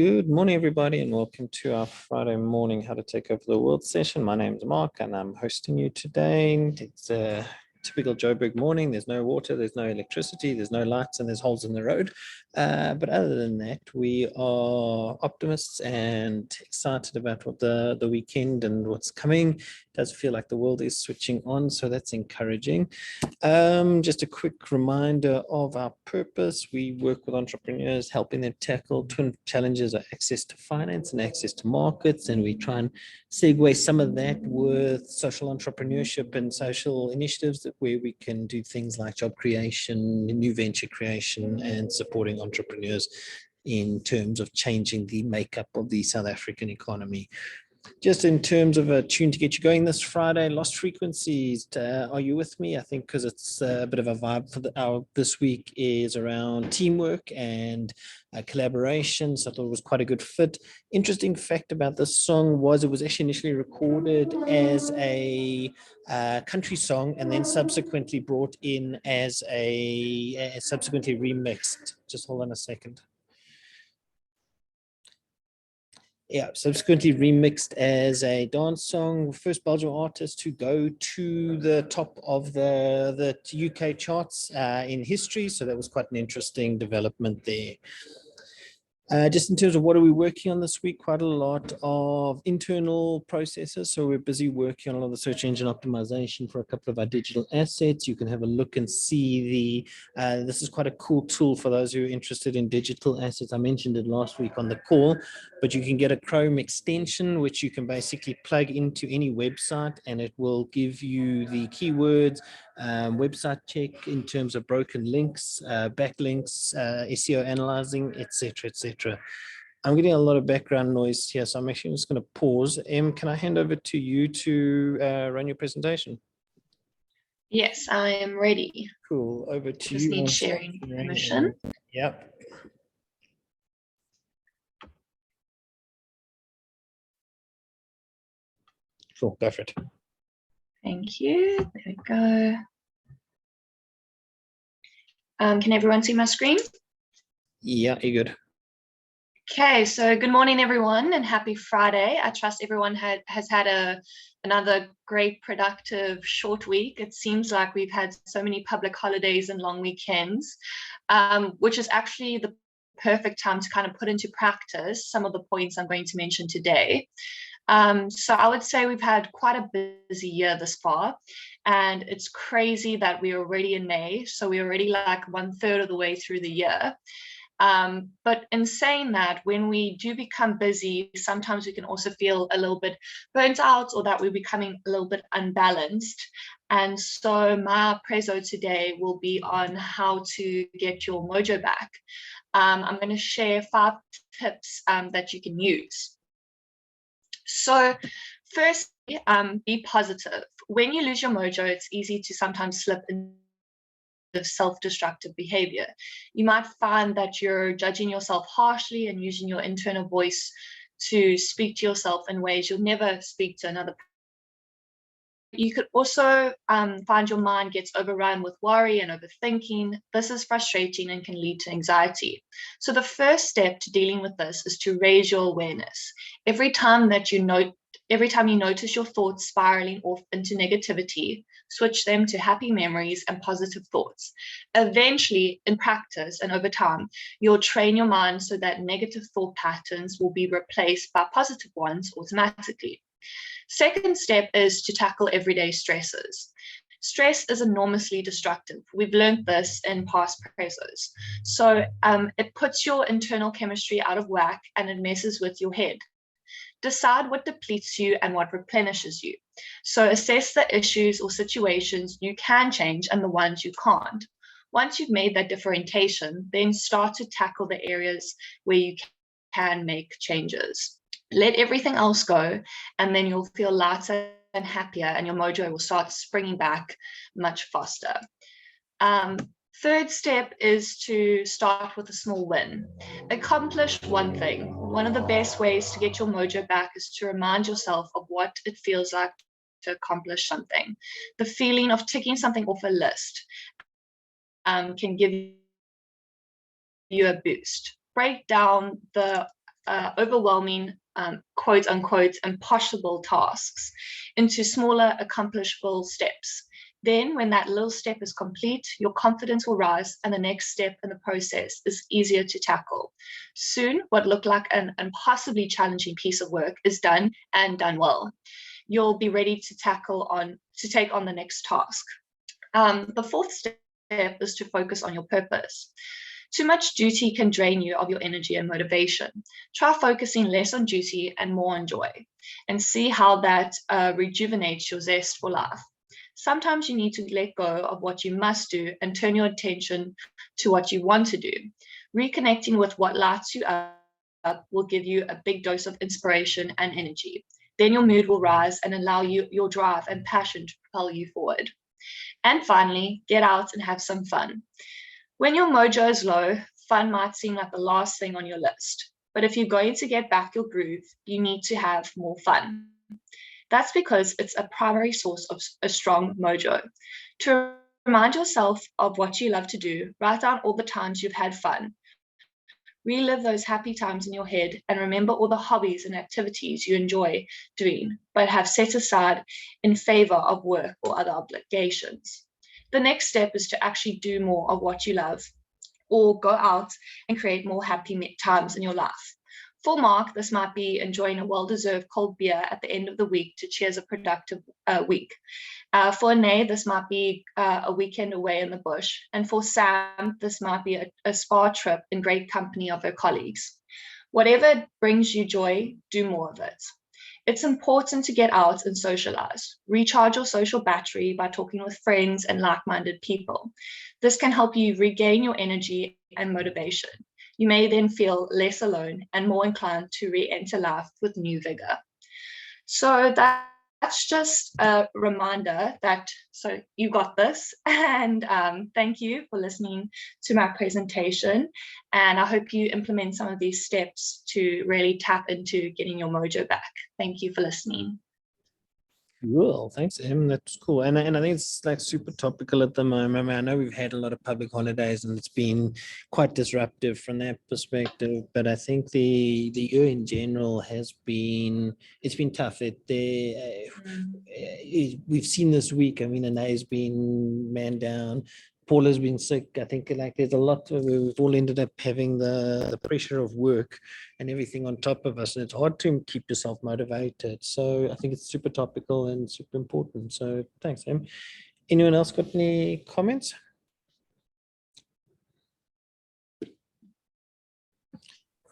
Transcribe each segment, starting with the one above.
Good morning, everybody, and welcome to our Friday morning How to Take Over the World session. My name is Mark, and I'm hosting you today. It's a typical Joburg morning. There's no water, there's no electricity, there's no lights, and there's holes in the road. But other than that, we are optimists and excited about what the weekend and what's coming. It does feel like the world is switching on, so that's encouraging. Just a quick reminder of our purpose. We work with entrepreneurs, helping them tackle twin challenges of access to finance and access to markets. And we try and segue some of that with social entrepreneurship and social initiatives where we can do things like job creation, new venture creation, and supporting entrepreneurs in terms of changing the makeup of the South African economy. Just in terms of a tune to get you going this Friday, Lost Frequencies. Are you with me? I think because it's a bit of a vibe for this week is around teamwork and collaboration. So I thought it was quite a good fit. Interesting fact about this song was it was actually initially recorded as a country song and then subsequently brought in as subsequently remixed. Just hold on a second. Yeah, subsequently remixed as a dance song. First Belgian artist to go to the top of the UK charts in history. So that was quite an interesting development there. Just in terms of what are we working on this week, quite a lot of internal processes. So we're busy working on a lot of the search engine optimization for a couple of our digital assets. You can have a look and see this is quite a cool tool for those who are interested in digital assets. I mentioned it last week on the call, but you can get a Chrome extension, which you can basically plug into any website and it will give you the keywords, website check in terms of broken links, backlinks, SEO analyzing, etc., etc. I'm getting a lot of background noise here, so I'm actually just going to pause. Em, can I hand over to you to run your presentation? Yes, I am ready. Cool. Over to Just you. Just need sharing permission. Yep. Cool. Go for it. Thank you. There we go. Can everyone see my screen? Yeah, you're good. Okay, so good morning, everyone, and happy Friday. I trust everyone has had another great, productive, short week. It seems like we've had so many public holidays and long weekends, which is actually the perfect time to kind of put into practice some of the points I'm going to mention today. So I would say we've had quite a busy year this far, and it's crazy that we're already in May, so we're already like 1/3 of the way through the year. But in saying that, when we do become busy, sometimes we can also feel a little bit burnt out or that we're becoming a little bit unbalanced. And so my prezo today will be on how to get your mojo back. I'm going to share 5 tips that you can use. So firstly, be positive. When you lose your mojo, it's easy to sometimes slip into self-destructive behavior. You might find that you're judging yourself harshly and using your internal voice to speak to yourself in ways you'll never speak to another person. You could also find your mind gets overrun with worry and overthinking. This is frustrating and can lead to anxiety. So the first step to dealing with this is to raise your awareness. Every time you notice your thoughts spiraling off into negativity, switch them to happy memories and positive thoughts. Eventually, in practice and over time, you'll train your mind so that negative thought patterns will be replaced by positive ones automatically. Second step is to tackle everyday stresses. Stress is enormously destructive. We've learned this in past prezos. So it puts your internal chemistry out of whack and it messes with your head. Decide what depletes you and what replenishes you. So assess the issues or situations you can change and the ones you can't. Once you've made that differentiation, then start to tackle the areas where you can make changes. Let everything else go, and then you'll feel lighter and happier, and your mojo will start springing back much faster. Third step is to start with a small win. Accomplish one thing. One of the best ways to get your mojo back is to remind yourself of what it feels like to accomplish something. The feeling of ticking something off a list can give you a boost. Break down the overwhelming, quote unquote, impossible tasks into smaller, accomplishable steps. Then, when that little step is complete, your confidence will rise, and the next step in the process is easier to tackle. Soon, what looked like an impossibly challenging piece of work is done, and done well. You'll be ready to take on the next task. The fourth step is to focus on your purpose. Too much duty can drain you of your energy and motivation. Try focusing less on duty and more on joy, and see how that rejuvenates your zest for life. Sometimes you need to let go of what you must do and turn your attention to what you want to do. Reconnecting with what lights you up will give you a big dose of inspiration and energy. Then your mood will rise and allow you your drive and passion to propel you forward. And finally, get out and have some fun. When your mojo is low, fun might seem like the last thing on your list. But if you're going to get back your groove, you need to have more fun. That's because it's a primary source of a strong mojo. To remind yourself of what you love to do, write down all the times you've had fun. Relive those happy times in your head and remember all the hobbies and activities you enjoy doing, but have set aside in favor of work or other obligations. The next step is to actually do more of what you love, or go out and create more happy times in your life. For Mark, this might be enjoying a well-deserved cold beer at the end of the week to cheers a productive week. For Nay, this might be a weekend away in the bush. And for Sam, this might be a spa trip in great company of her colleagues. Whatever brings you joy, do more of it. It's important to get out and socialize. Recharge your social battery by talking with friends and like-minded people. This can help you regain your energy and motivation. You may then feel less alone and more inclined to re-enter life with new vigor. So that's just a reminder that, so you got this, and thank you for listening to my presentation. And I hope you implement some of these steps to really tap into getting your mojo back. Thank you for listening. Cool, thanks, Em. That's cool, and I think it's like super topical at the moment. I mean, I know we've had a lot of public holidays, and it's been quite disruptive from that perspective. But I think the year in general has been tough. We've seen this week. I mean, Anae's been man down. Paula's been sick. I think like there's a lot of, we've all ended up having the pressure of work and everything on top of us, and it's hard to keep yourself motivated. So I think it's super topical and super important. So thanks, Em. Anyone else got any comments?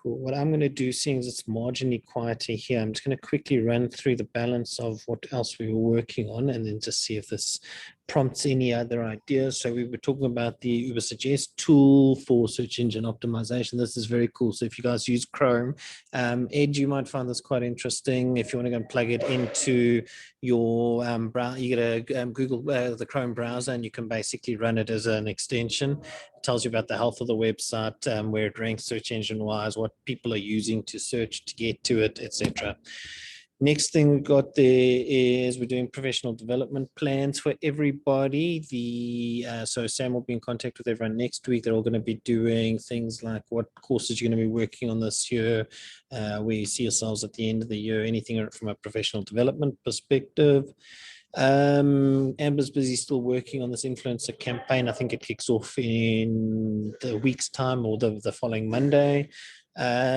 Cool. What I'm going to do, seeing as it's marginally quieter here, I'm just going to quickly run through the balance of what else we were working on, and then just see if this prompts any other ideas. So we were talking about the Uber Suggest tool for search engine optimization. This is very cool. So if you guys use Chrome, Ed, you might find this quite interesting. If you want to go and plug it into your browser, you get a Google, the Chrome browser, and you can basically run it as an extension. It tells you about the health of the website, where it ranks search engine wise, what people are using to search to get to it, etc. Next thing we got there is we're doing professional development plans for everybody. So Sam will be in contact with everyone next week. They're all going to be doing things like what courses you're going to be working on this year, where you see yourselves at the end of the year, anything from a professional development perspective. Amber's busy still working on this influencer campaign. I think it kicks off in the week's time or the following Monday.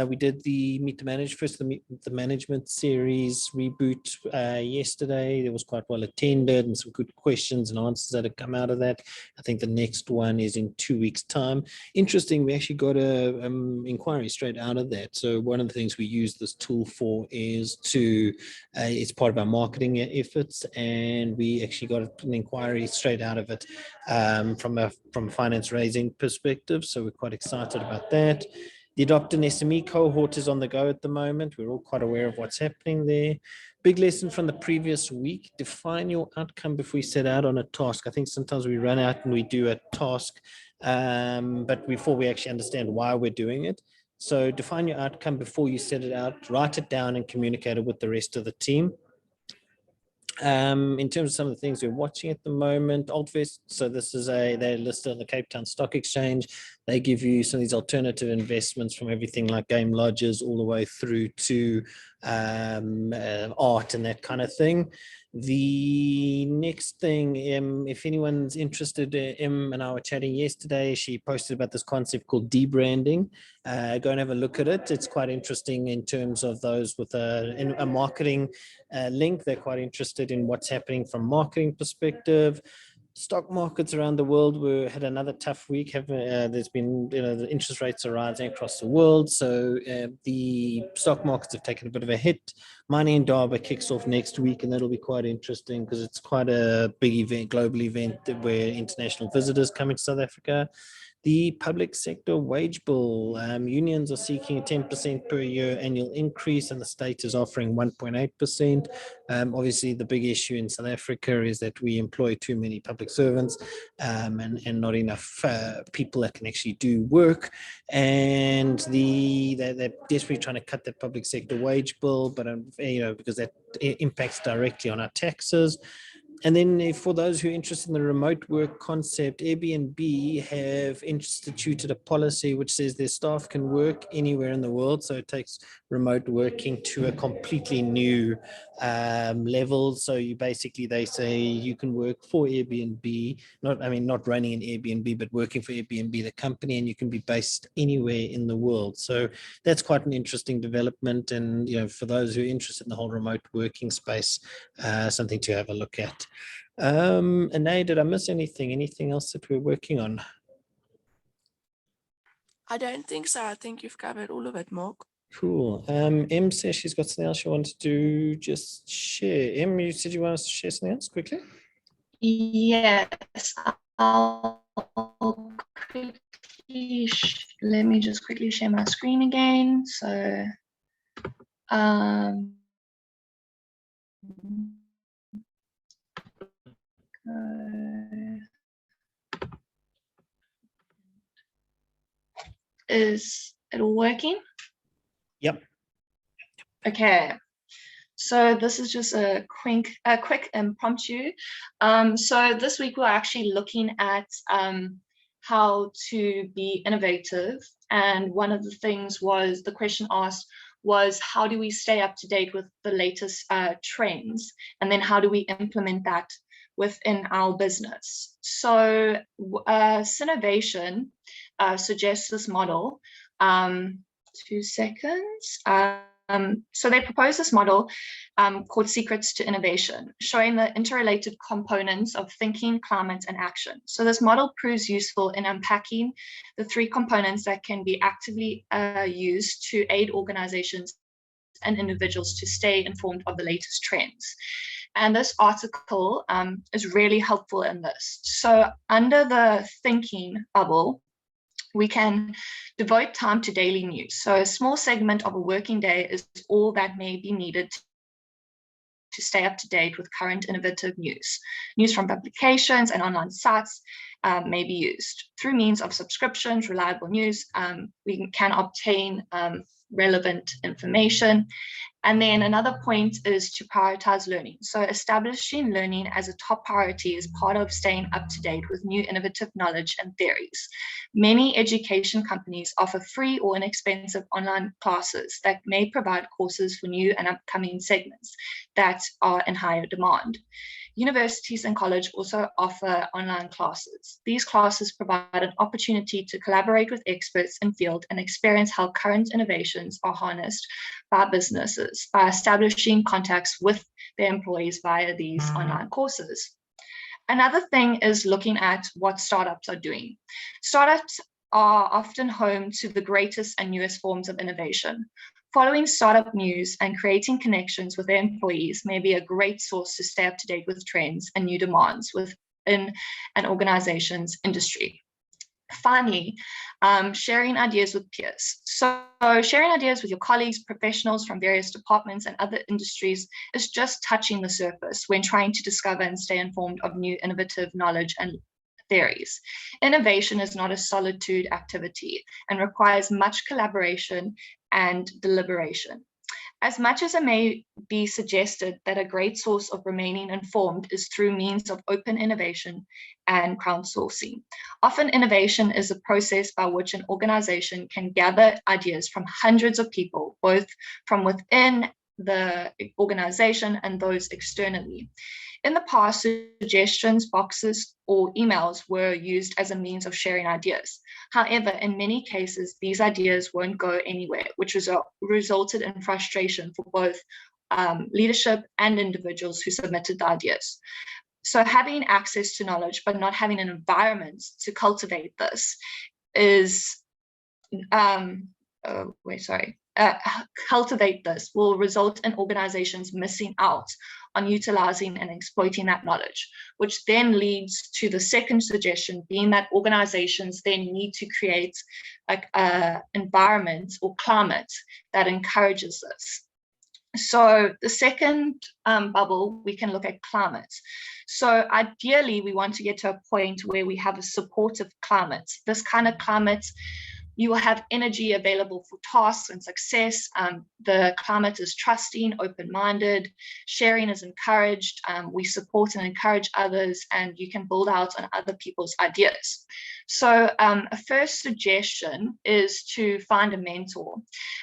We did the Meet the Management series reboot yesterday. It was quite well attended and some good questions and answers that have come out of that. I think the next one is in 2 weeks' time. Interesting, we actually got a inquiry straight out of that. So one of the things we use this tool for is to, it's part of our marketing efforts, and we actually got an inquiry straight out of it from a finance raising perspective. So we're quite excited about that. The Adopt an SME cohort is on the go at the moment. We're all quite aware of what's happening there. Big lesson from the previous week: define your outcome before you set out on a task. I think sometimes we run out and we do a task, but before we actually understand why we're doing it. So define your outcome before you set it out, write it down and communicate it with the rest of the team. In terms of some of the things we're watching at the moment, Altvest, so this is they're listed on the Cape Town Stock Exchange. They give you some of these alternative investments from everything like game lodges all the way through to art and that kind of thing. The next thing, if anyone's interested, Em and I were chatting yesterday. She posted about this concept called debranding. Go and have a look at it. It's quite interesting in terms of those with a marketing link. They're quite interested in what's happening from marketing perspective. Stock markets around the world had another tough week. There's been, the interest rates are rising across the world, so the stock markets have taken a bit of a hit. Mining in Indaba kicks off next week, and that'll be quite interesting because it's quite a big event, global event where international visitors come into South Africa. The public sector wage bill, unions are seeking a 10% per year annual increase, and the state is offering 1.8%. Obviously, the big issue in South Africa is that we employ too many public servants and not enough people that can actually do work. And they're desperately trying to cut the public sector wage bill, but because that impacts directly on our taxes. And then for those who are interested in the remote work concept, Airbnb have instituted a policy which says their staff can work anywhere in the world. So it takes remote working to a completely new level. So they say you can work for Airbnb, not running an Airbnb, but working for Airbnb, the company, and you can be based anywhere in the world. So that's quite an interesting development. And, for those who are interested in the whole remote working space, something to have a look at. Anae, did I miss anything? Anything else that we're working on? I don't think so. I think you've covered all of it, Mark. Cool. Em says she's got something else she wants to just share. Em, you said you wanted to share something else quickly? Yes. I'll quickly let me just quickly share my screen again. So, is it all working? Yep. Okay. So this is just a quick impromptu. So this week we're actually looking at how to be innovative. And one of the things the question asked was, how do we stay up to date with the latest trends? And then how do we implement that within our business? So Synovation suggests this model. 2 seconds. So they propose this model called Secrets to Innovation, showing the interrelated components of thinking, climate, and action. So this model proves useful in unpacking the 3 components that can be actively used to aid organizations and individuals to stay informed of the latest trends. And this article is really helpful in this. So under the thinking bubble, we can devote time to daily news. So a small segment of a working day is all that may be needed to stay up to date with current innovative news. News from publications and online sites may be used. Through means of subscriptions, reliable news, we can obtain relevant information. And then another point is to prioritize learning. So establishing learning as a top priority is part of staying up to date with new innovative knowledge and theories. Many education companies offer free or inexpensive online classes that may provide courses for new and upcoming segments that are in higher demand. Universities and colleges also offer online classes. These classes provide an opportunity to collaborate with experts in field and experience how current innovations are harnessed by businesses by establishing contacts with their employees via these online courses. Another thing is looking at what startups are doing. Startups are often home to the greatest and newest forms of innovation. Following startup news and creating connections with their employees may be a great source to stay up to date with trends and new demands within an organization's industry. Finally, sharing ideas with peers. So sharing ideas with your colleagues, professionals from various departments and other industries is just touching the surface when trying to discover and stay informed of new innovative knowledge and theories. Innovation is not a solitude activity and requires much collaboration and deliberation. As much as it may be suggested that a great source of remaining informed is through means of open innovation and crowdsourcing. Often innovation is a process by which an organization can gather ideas from hundreds of people, both from within the organization and those externally. In the past, suggestions boxes or emails were used as a means of sharing ideas. However, in many cases, these ideas won't go anywhere, which resulted in frustration for both leadership and individuals who submitted the ideas. So having access to knowledge, but not having an environment to cultivate this is, cultivate this will result in organizations missing out on utilizing and exploiting that knowledge, which then leads to the second suggestion being that organizations then need to create an environment or climate that encourages this. So the second bubble, we can look at climate. So ideally, we want to get to a point where we have a supportive climate. This kind of climate, you will have energy available for tasks and success. The climate is trusting, open-minded, sharing is encouraged. We support and encourage others, and you can build out on other people's ideas. So a first suggestion is to find a mentor.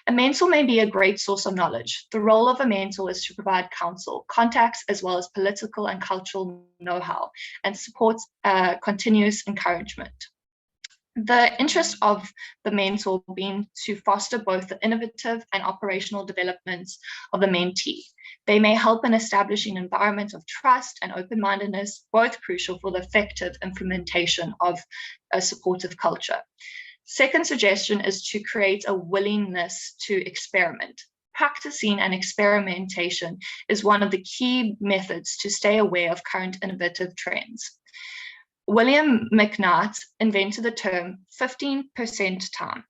A mentor may be a great source of knowledge. The role of a mentor is to provide counsel, contacts, as well as political and cultural know-how, and support continuous encouragement. The interest of the mentor being to foster both the innovative and operational developments of the mentee. They may help in establishing an environment of trust and open-mindedness, both crucial for the effective implementation of a supportive culture. Second suggestion is to create a willingness to experiment. Practicing and experimentation is one of the key methods to stay aware of current innovative trends. William McNutt invented the term 15% time,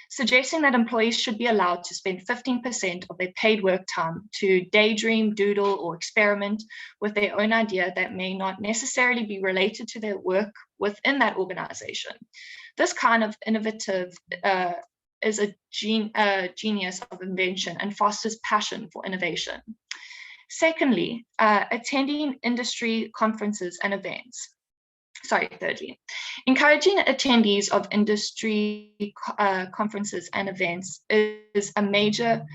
suggesting that employees should be allowed to spend 15% of their paid work time to daydream, doodle, or experiment with their own idea that may not necessarily be related to their work within that organization. This kind of innovative is a genius of invention and fosters passion for innovation. Secondly, attending industry conferences and events. Thirdly, encouraging attendees of industry conferences and events is a major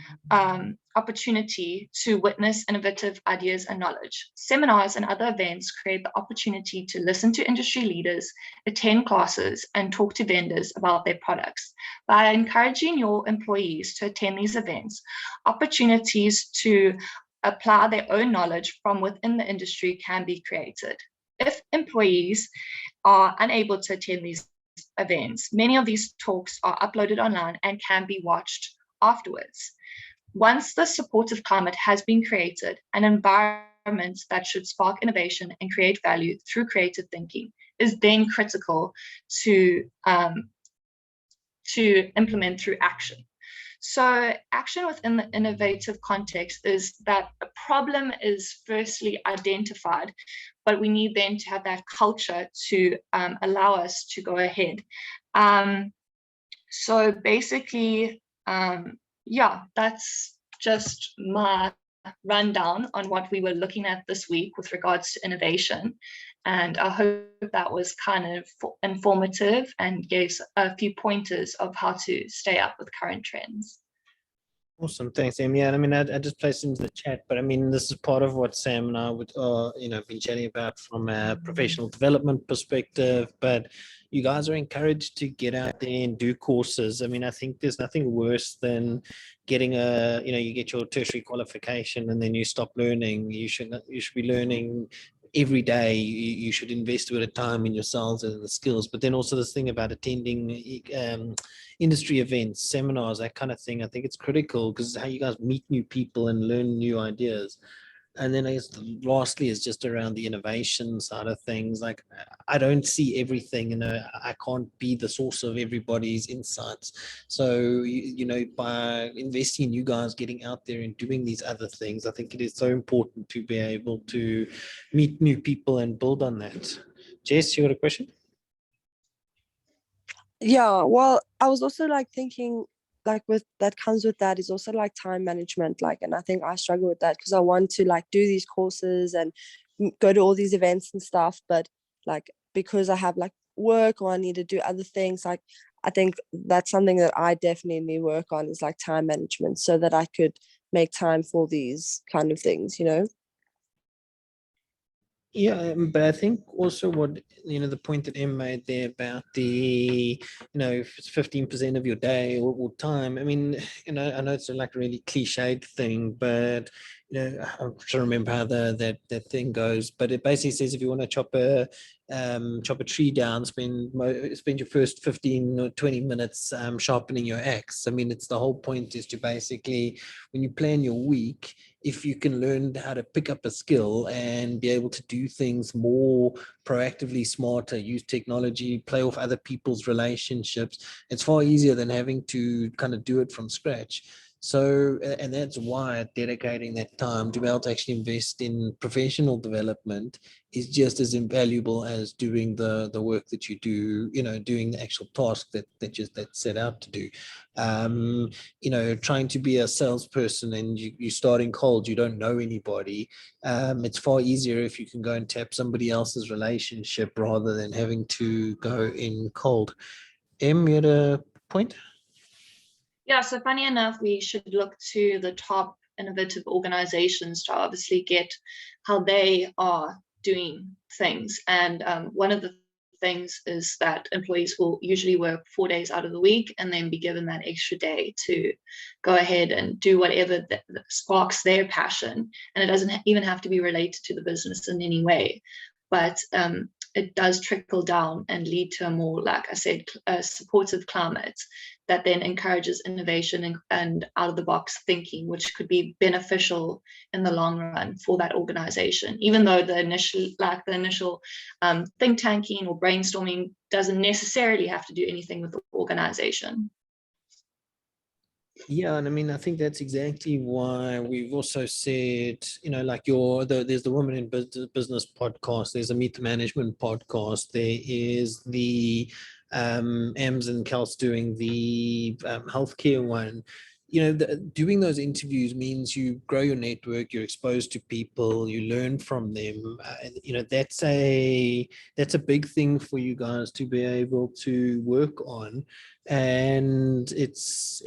opportunity to witness innovative ideas and knowledge. Seminars and other events create the opportunity to listen to industry leaders, attend classes, and talk to vendors about their products. By encouraging your employees to attend these events, opportunities to apply their own knowledge from within the industry can be created. If employees are unable to attend these events, many of these talks are uploaded online and can be watched afterwards. Once the supportive climate has been created, an environment that should spark innovation and create value through creative thinking is then critical to implement through action. So action within the innovative context is that a problem is firstly identified, but we need then to have that culture to allow us to go ahead. So basically, that's just my rundown on what we were looking at this week with regards to innovation. And I hope that was kind of informative and gave a few pointers of how to stay up with current trends. Awesome, thanks, Em. Yeah, I mean, I just placed into the chat, but I mean, this is part of what Sam and I would, been chatting about from a professional development perspective. But you guys are encouraged to get out there and do courses. I mean, I think there's nothing worse than getting you get your tertiary qualification and then you stop learning. You should be learning every day. You should invest a bit of time in yourselves and the skills. But then also this thing about attending industry events, seminars, that kind of thing. I think it's critical because how you guys meet new people and learn new ideas. And then I guess lastly is just around the innovation side of things. Like I don't see everything, I can't be the source of everybody's insights. So, by investing in you guys getting out there and doing these other things, I think it is so important to be able to meet new people and build on that. Jess, you got a question? Yeah, well, I was also thinking like with that comes with that is also like time management. Like, and I think I struggle with that because I want to like do these courses and go to all these events and stuff, but like because I have like work or I need to do other things, like I think that's something that I definitely work on is like time management so that I could make time for these kind of things, you know. Yeah, but I think also what, the point that Em made there about the, if it's 15% of your day or time, I mean, I know it's like a really cliched thing, but, I'm trying to remember how that thing goes, but it basically says if you want to chop a tree down, spend your first 15 or 20 minutes sharpening your axe. I mean, it's the whole point is to basically, when you plan your week, if you can learn how to pick up a skill and be able to do things more proactively, smarter, use technology, play off other people's relationships, it's far easier than having to kind of do it from scratch. So, and that's why dedicating that time to be able to actually invest in professional development is just as invaluable as doing the work that you do, doing the actual task that's set out to do. Trying to be a salesperson and you're starting cold, you don't know anybody. It's far easier if you can go and tap somebody else's relationship rather than having to go in cold. Em, you had a point? Yeah, so funny enough, we should look to the top innovative organizations to obviously get how they are doing things. And one of the things is that employees will usually work 4 days out of the week and then be given that extra day to go ahead and do whatever that sparks their passion. And it doesn't even have to be related to the business in any way. But it does trickle down and lead to a more, like I said, supportive climate that then encourages innovation and out of the box thinking, which could be beneficial in the long run for that organization, even though the initial think tanking or brainstorming doesn't necessarily have to do anything with the organization. Yeah, and I mean, I think that's exactly why we've also said, like there's the Women in Business podcast, there's a Meet the Management podcast, there is the Ems and Kels doing the healthcare one. Doing those interviews means you grow your network, you're exposed to people, you learn from them. That's a big thing for you guys to be able to work on, and it's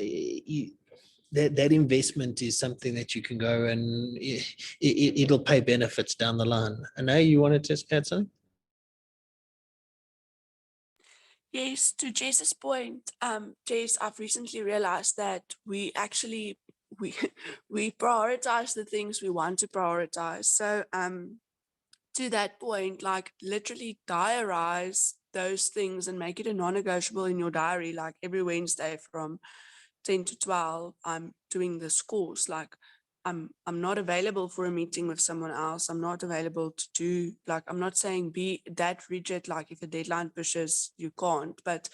that investment is something that you can go and it'll pay benefits down the line. I know you wanted to add something. Yes, to Jess's point, Jess, I've recently realized that we actually we prioritize the things we want to prioritize. So to that point, like literally diarize those things and make it a non-negotiable in your diary. Like every Wednesday from 10 to 12, I'm doing this course. Like I'm not available for a meeting with someone else. I'm not available to do, like, I'm not saying be that rigid, like if a deadline pushes, you can't, but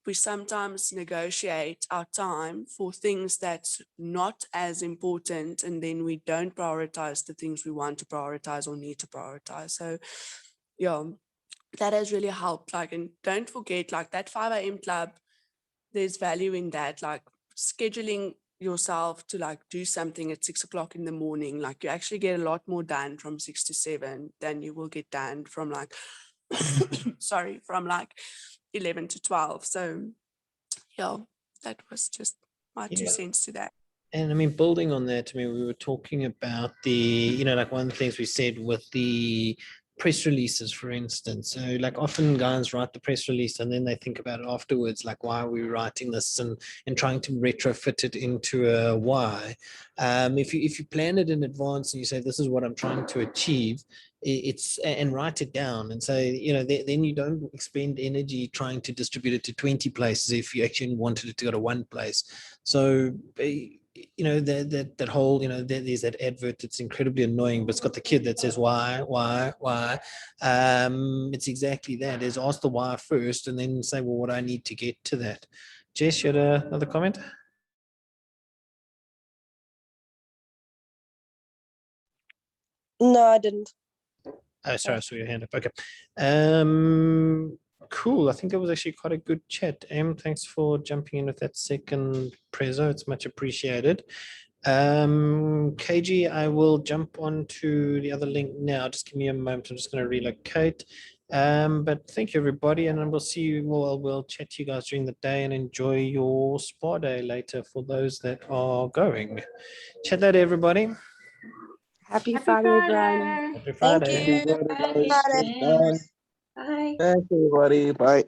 we sometimes negotiate our time for things that's not as important, and then we don't prioritize the things we want to prioritize or need to prioritize. So yeah, that has really helped. Like, and don't forget, like that 5 a.m. club, there's value in that, like scheduling yourself to like do something at 6 o'clock in the morning. Like you actually get a lot more done from 6 to 7 than you will get done from like from like 11 to 12. So yeah, that was just my 2 cents to that. And I mean, building on that, I mean, we were talking about the, like one of the things we said with the press releases, for instance. So like often guys write the press release and then they think about it afterwards, like why are we writing this, and trying to retrofit it into a why. If you plan it in advance and you say, this is what I'm trying to achieve, and write it down and say, then you don't expend energy trying to distribute it to 20 places if you actually wanted it to go to one place. So that whole, there's that advert that's incredibly annoying, but it's got the kid that says why. It's exactly that, is ask the why first and then say, well, what do I need to get to that? Jess, you had another comment? No, I didn't. Oh, sorry, I saw your hand up. Okay. cool. I think it was actually quite a good chat. Thanks for jumping in with that second prezo. It's much appreciated. KG, I will jump onto the other link now. Just give me a moment. I'm just going to relocate. But thank you, everybody. And we'll see you. We'll chat to you guys during the day and enjoy your spa day later for those that are going. Chat later, everybody. Happy Happy Friday, everyone. Friday. Happy Thank Friday. you. Everybody, guys. Friday. Bye. Thanks. Bye. Thanks, everybody. Bye.